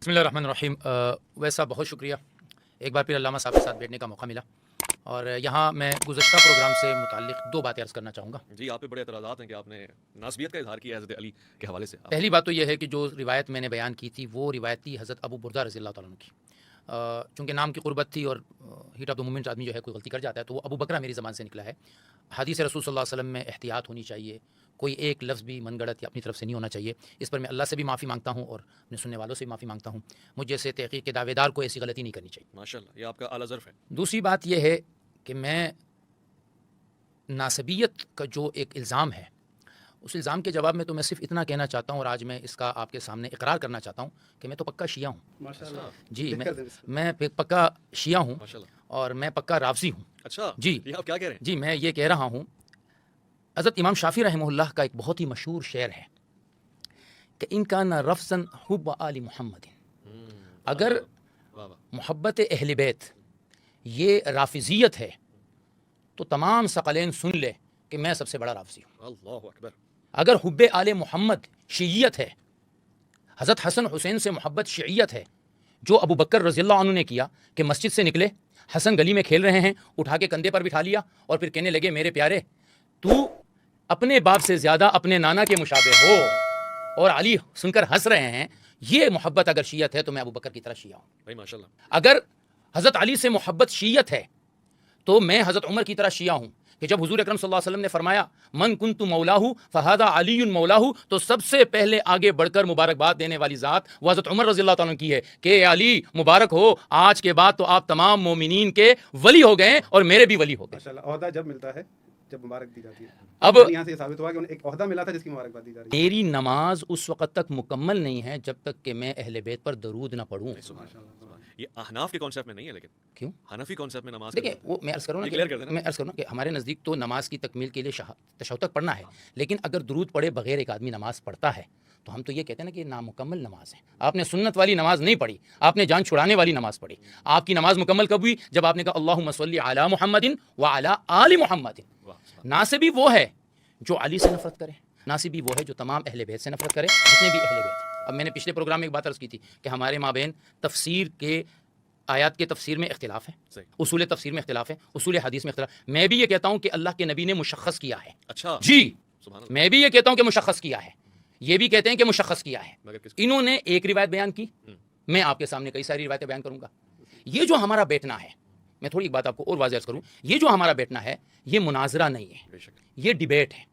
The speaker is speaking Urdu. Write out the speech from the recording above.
بسم اللہ الرحمن الرحیم۔ ویسا بہت شکریہ، ایک بار پھر علامہ صاحب کے ساتھ بیٹھنے کا موقع ملا، اور یہاں میں گزشتہ پروگرام سے متعلق دو باتیں عرض کرنا چاہوں گا۔ جی، آپ پہ بڑے اعتراضات ہیں کہ آپ نے ناسبیت کا اظہار کیا حضرت علی کے حوالے سے۔ پہلی بات تو یہ ہے کہ جو روایت میں نے بیان کی تھی وہ روایت تھی حضرت ابو بردہ رضی اللہ تعالیٰ عنہ کی۔ چونکہ نام کی قربت تھی اور ہیٹ آف دا مومنٹ آدمی جو ہے کوئی غلطی کر جاتا ہے، تو وہ ابو بکرہ میری زبان سے نکلا ہے۔ حدیث رسول صلی اللہ علیہ وسلم میں احتیاط ہونی چاہیے، کوئی ایک لفظ بھی من گڑت یا اپنی طرف سے نہیں ہونا چاہیے۔ اس پر میں اللہ سے بھی معافی مانگتا ہوں اور اپنے سننے والوں سے بھی معافی مانگتا ہوں۔ مجھ جیسے تحقیق کے دعوے دار کو ایسی غلطی نہیں کرنی چاہیے۔ ماشاءاللہ، یہ آپ کا اعلیٰ ظرف ہے۔ دوسری بات یہ ہے کہ میں ناسبیت کا جو ایک الزام ہے، اس الزام کے جواب میں تو میں صرف اتنا کہنا چاہتا ہوں، اور آج میں اس کا آپ کے سامنے اقرار کرنا چاہتا ہوں کہ میں تو پکا شیعہ ہوں۔ ماشاءاللہ، جی، میں پکا شیعہ ہوں ماشاءاللہ۔ اور میں پکا رافضی ہوں۔ اچھا جی، یہ آپ کیا کہہ رہے ہیں؟ جی میں یہ کہہ رہا ہوں، حضرت امام شافعی رحمہ اللہ کا ایک بہت ہی مشہور شعر ہے کہ ان کا نہ رفضن حب آل محمد، اگر واہ واہ، محبت اہل بیت یہ رافضیت ہے تو تمام ثقلین سن لے کہ میں سب سے بڑا رافضی ہوں۔ اللہ اکبر۔ اگر حب آل محمد شیعیت ہے، حضرت حسن حسین سے محبت شیعیت ہے، جو ابو بکر رضی اللہ عنہ نے کیا کہ مسجد سے نکلے، حسن گلی میں کھیل رہے ہیں، اٹھا کے کندھے پر بٹھا لیا اور پھر کہنے لگے میرے پیارے تو اپنے باپ سے زیادہ اپنے نانا کے مشابہ ہو، اور علی سن کر ہنس رہے ہیں۔ یہ محبت اگر شیعت ہے تو میں ابو بکر کی طرح شیعہ ہوں۔ بھائی ماشاءاللہ، اگر حضرت علی سے محبت شیعت ہے تو میں حضرت عمر کی طرح شیعہ ہوں کہ جب حضور اکرم صلی اللہ علیہ وسلم نے فرمایا من کنت مولاہ فہذا علی مولاہ، تو سب سے پہلے آگے بڑھ کر مبارکباد دینے والی ذات وہ حضرت عمر رضی اللہ تعالیٰ عنہ کی ہے کہ اے علی مبارک ہو، آج کے بعد تو آپ تمام مومنین کے ولی ہو گئے اور میرے بھی ولی ہو گئے۔ ماشاءاللہ، عہدہ جب ملتا ہے جب مبارک دی جاتی ہے۔ اب یہاں سے یہ ثابت ہوا کہ انہیں ایک عہدہ ملا تھا جس کی مبارکباد دی جا رہی ہے۔ میری نماز اس وقت تک مکمل نہیں ہے جب تک کہ میں اہل بیت پر درود نہ پڑھوں۔ سبحان اللہ۔ یہ احناف کے کانسیپٹ میں نہیں ہے، لیکن کیوں؟ حنفی کانسیپٹ میں نماز دیکھیں وہ میں عرض کروں Declare کر دینا۔ نا کہ ہمارے نزدیک تو نماز کی تکمیل کے لیے تشہد تک پڑھنا ہے، لیکن اگر درود پڑھے بغیر ایک آدمی نماز پڑھتا ہے تو ہم تو یہ کہتے ہیں نا کہ یہ نامکمل نماز ہے۔ آپ نے سنت والی نماز نہیں پڑھی، آپ نے جان چھڑانے والی نماز پڑھی۔ آپ کی نماز مکمل کب ہوئی؟ جب آپ نے کہا اللہم صلی علی محمد وعلی آل محمد۔ ناصبی وہ ہے جو علی سے نفرت کرے، ناصبی وہ ہے جو تمام اہل بیت سے نفرت کرے، جتنے بھی اہل بیت ہیں۔ اب میں نے پچھلے پروگرام میں ایک بات عرض کی تھی کہ ہمارے مابین تفسیر کے آیات کے تفسیر میں اختلاف ہے، صحیح۔ اصول تفسیر میں اختلاف ہے، اصول حدیث میں اختلاف۔ میں بھی یہ کہتا ہوں کہ اللہ کے نبی نے مشخص کیا ہے۔ اچھا جی، سبحان اللہ۔ میں بھی یہ کہتا ہوں کہ مشخص کیا ہے، یہ بھی کہتے ہیں کہ مشخص کیا ہے۔ مگر کس انہوں نے ایک روایت بیان کی، میں آپ کے سامنے کئی ساری روایتیں بیان کروں گا۔ یہ جو ہمارا بیٹھنا ہے، میں تھوڑی ایک بات آپ کو اور واضح کروں، یہ جو ہمارا بیٹھنا ہے یہ مناظرہ نہیں ہے، بے شک یہ ڈیبیٹ ہے۔